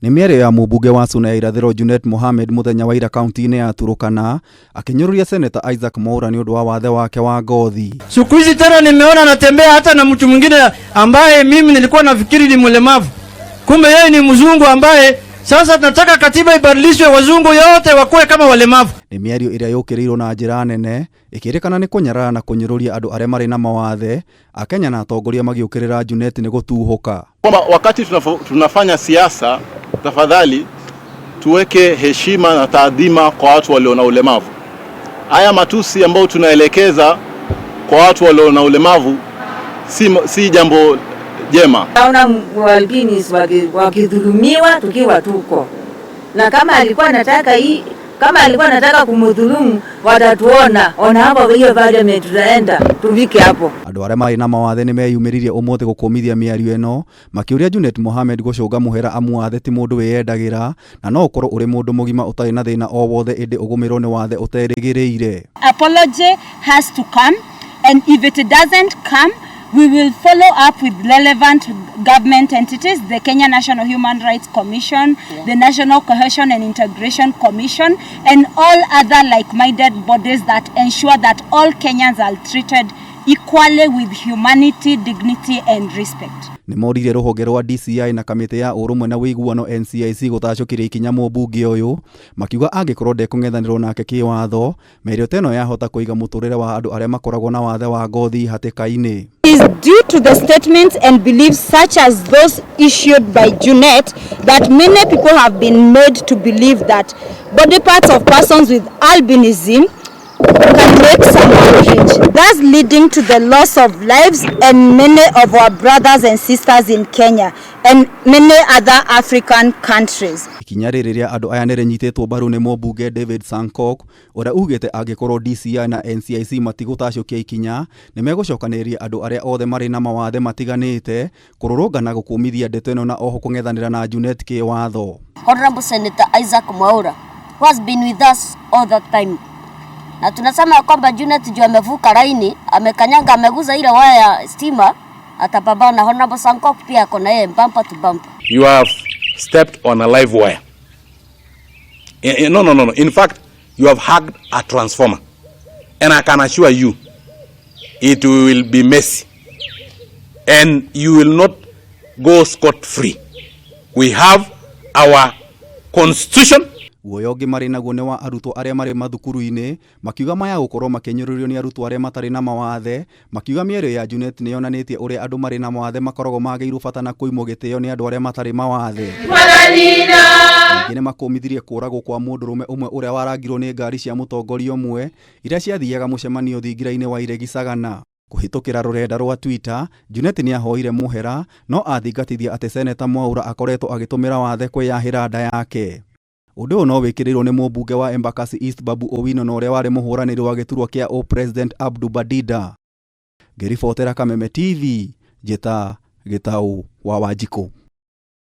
Nĩ mĩario ya mũmbunge wa Suna ya irathĩro Junet Mohamed muthenya wa ira kaunti-inĩ ya Turkana akinyũrũria Senator Isaac Mwaura ni ũndũ wa wathe wake wa ngothi. Siku hizi tena nimeona anatembea hata na mtu mwingine ambaye mimi nilikuwa nafikiri ni mlemavu. Kumbe yeye ni mzungu ambaye sasa tunataka katiba ibadilishwe, wazungu yote wakuwe kama walemavu. Nĩ mĩario ĩrĩa yũkĩrĩirwo na njĩra nene ĩkĩrĩkana nĩ kũnyarara na kũnyũrũria andũ arĩa marĩ na mawathe, Akenya na atongoria magĩũkĩrĩra Junet nĩ gũtuhuka. Wakati tunafanya siasa, tafadhali tuweke heshima na taadhima kwa watu walio na ulemavu. Haya matusi ambayo tunaelekeza kwa watu walio na ulemavu si jambo jema. Naona walbinis wakidhulumiwa tukiwa tuko. Na kama alikuwa anataka kumudhulumu, watatuona. Ona hapo hiyo parliament tutaenda tuvike hapo. Andũ arĩa marĩ na mawathe nĩ meyumĩririe ũmũthĩ gũkũmithia mĩario ĩno, makĩũria Junet Mohamed gũcũnga mũhera amuathe ti mũndũ wĩyendagĩra na no ũkorwo ũrĩ mũndũ mũgima ũtarĩ na thĩna o wothe ĩndĩ ũgũmĩrwo nĩ wathe ũterĩgĩrĩire. Apology has to come, and if it doesn't come, we will follow up with relevant government entities, the Kenya National Human Rights Commission, the National Cohesion and Integration Commission, and all other like-minded bodies that ensure that all Kenyans are treated equally with humanity, dignity and respect. Nĩ morire rũhonge rwa DCI na kamĩtĩ ya ũrũmwe na wĩiguano NCIC gũtacũkĩria ikinya mũmbunge ũyũ, makiuga angĩkorwo ndekũng'ethanĩrwo nake kĩwatho, mĩario teno yahota kũiga mũtũrĩre wa andũ arĩa makoragwo na wathe wa ngothi hatĩka-inĩ. It is due to the statements and beliefs such as those issued by Junet that many people have been made to believe that body parts of persons with albinism can make someone rich, thus leading to the loss of lives and many of our brothers and sisters in Kenya and many other African countries. Ikinya rĩrĩ rĩa andũ aya nĩ rĩnyitĩtwo mbaru nĩ mũmbunge David Sankok, ũrĩa ugĩte angĩkorwo DCI na NCIC matigũtacũkia ikinya, nĩ megũcokanĩrĩria andũ arĩa othe marĩ na mawathe matiganĩte kũrũrũngana gũkũmithia ndeto ĩno na oho kũng'ethanĩra na Junet kĩwatho. Honorable Senator Isaac Mwaura who has been with us all the time. Na tunasema kwamba Junet juu amevuka laini, amekanyaga, ameguza ile waya ya stima, atapambana na Honorable Sankok pia ako na yeye bumper to bumper. You have stepped on a live wire. No. In fact, you have hugged a transformer. And I can assure you, it will be messy. And you will not go scot-free. We have our constitution. Guoya ũngĩ marĩ naguo nĩ wa arutwo arĩa marĩ mathukuru-inĩ, makiuga maya gũkorwo makĩnyũrũrio nĩ arutwo arĩa matarĩ na mawathe, makiuga mĩario ya Junet nĩ yonanĩtie ũrĩa andũ marĩ na mawathe makoragwo magĩrĩirwo bata na kũimwo gĩtĩo nĩ andũ arĩa matarĩ mawathe. Ningĩ nĩ makũmithirie kũragwo kwa mũndũrũme ũmwe ũrĩa warangirwo nĩ ngari cia mũtongoria ũmwe iria ciathiaga mũcemanio thingira-inĩ wa Iregi Sagana. Kũhĩtũkĩra rũrenda rwa Twitter, Junet nĩ ahoire mũhera, no athingatithia atĩ Senator Mwaura akoretwo agĩtũmĩra wathe kwĩyahĩra nda yake. Ũndũ ũyũ no wĩkĩrĩirwo nĩ mũmbunge wa Embakasi East Babu Owino na ũrĩa warĩ mũhũranĩri wa gĩturwa kĩa President Abdu Badida. Ngĩribotera Kameme TV, Njeta Gĩtaũ wa Wanjikũ.